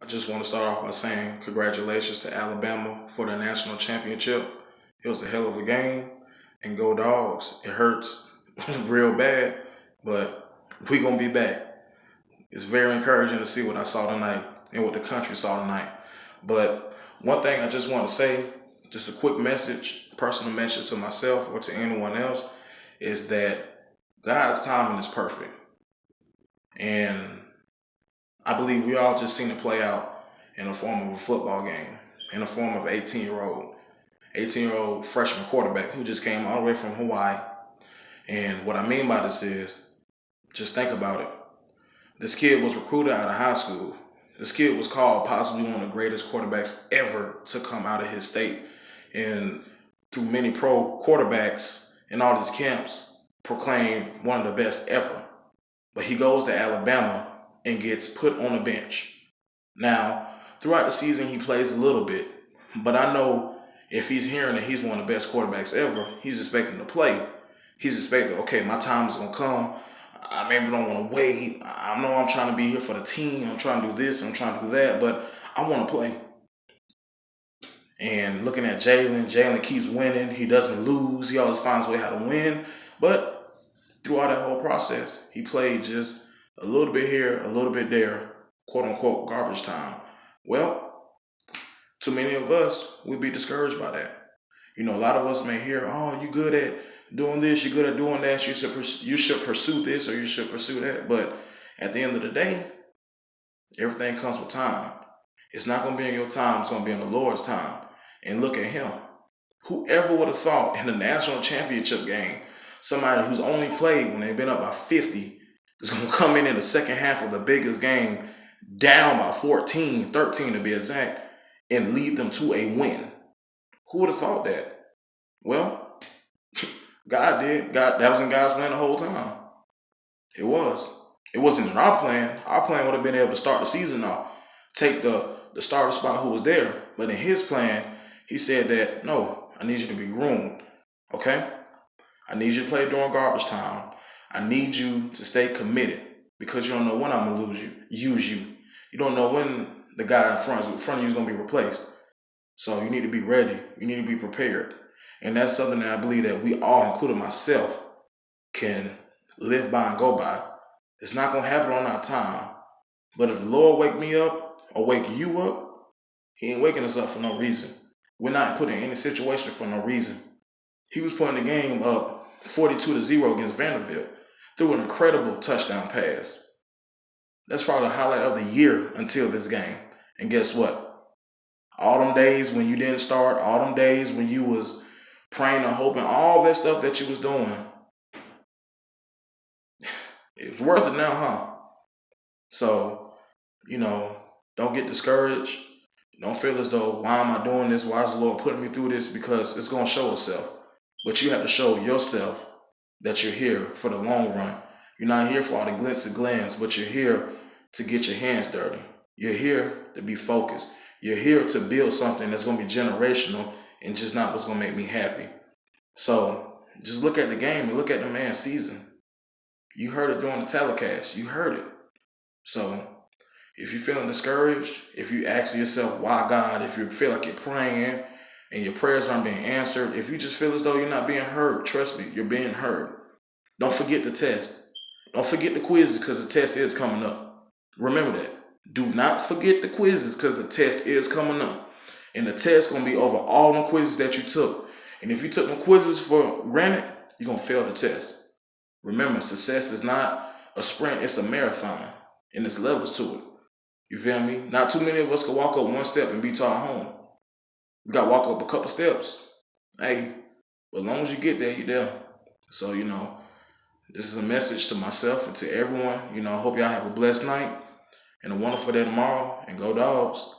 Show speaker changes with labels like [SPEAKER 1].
[SPEAKER 1] just want to start off by saying congratulations to Alabama for the national championship. It was a hell of a game, and go dogs. It hurts real bad, but we gonna be back. It's very encouraging to see what I saw tonight and what the country saw tonight. But one thing I just want to say, just a quick message, personal message to myself or to anyone else, is that God's timing is perfect, and I believe we all just seen it play out in the form of a football game, in the form of 18-year-old freshman quarterback who just came all the way from Hawaii. And what I mean by this is, just think about it. This kid was recruited out of high school. This kid was called possibly one of the greatest quarterbacks ever to come out of his state. And through many pro quarterbacks in all these camps, proclaimed one of the best ever. But he goes to Alabama and gets put on the bench. Now, throughout the season, he plays a little bit. But I know if he's hearing that he's one of the best quarterbacks ever, he's expecting to play. He's expecting, okay, my time is going to come. I maybe don't want to wait. I know I'm trying to be here for the team. I'm trying to do this. I'm trying to do that. But I want to play. And looking at Jalen keeps winning. He doesn't lose. He always finds a way how to win. But throughout that whole process, he played just a little bit here, a little bit there, quote unquote, garbage time. Well, too many of us would be discouraged by that. You know, a lot of us may hear, oh, you good at doing this, you're good at doing that, you should pursue this or you should pursue that. But at the end of the day, everything comes with time. It's not going to be in your time, it's going to be in the Lord's time. And look at him. Whoever would have thought in the national championship game, somebody who's only played when they've been up by 50 is going to come in the second half of the biggest game, down by 14, 13 to be exact, and lead them to a win. Who would have thought that? Well, God did. That was in God's plan the whole time. It was. It wasn't in our plan. Our plan would have been able to start the season off, take the starter spot who was there. But in his plan, he said that, no, I need you to be groomed. Okay? I need you to play during garbage time. I need you to stay committed because you don't know when I'm going to use you. You don't know when the guy in front of you is going to be replaced. So you need to be ready. You need to be prepared. And that's something that I believe that we all, including myself, can live by and go by. It's not going to happen on our time. But if the Lord wake me up or wake you up, he ain't waking us up for no reason. We're not put in any situation for no reason. He was putting the game up 42-0 against Vanderbilt through an incredible touchdown pass. That's probably the highlight of the year until this game. And guess what? All them days when you didn't start, all them days when you was praying and hoping, all that stuff that you was doing, it's worth it now, huh? So, don't get discouraged. Don't feel as though, why am I doing this? Why is the Lord putting me through this? Because it's going to show itself. But you have to show yourself that you're here for the long run. You're not here for all the glitz and glams, but you're here to get your hands dirty. You're here to be focused. You're here to build something that's going to be generational and just not what's going to make me happy. So just look at the game and look at the man's season. You heard it during the telecast. You heard it. So if you're feeling discouraged, if you ask yourself, why God, if you feel like you're praying and your prayers aren't being answered, if you just feel as though you're not being heard, trust me, you're being heard. Don't forget the test. Don't forget the quizzes because the test is coming up. Remember that. Do not forget the quizzes because the test is coming up. And the test is going to be over all the quizzes that you took. And if you took the quizzes for granted, you're going to fail the test. Remember, success is not a sprint, it's a marathon. And there's levels to it. You feel me? Not too many of us can walk up one step and be to our home. We got to walk up a couple steps. Hey, but as long as you get there, you're there. So, this is a message to myself and to everyone. I hope y'all have a blessed night and a wonderful day tomorrow. And go dogs.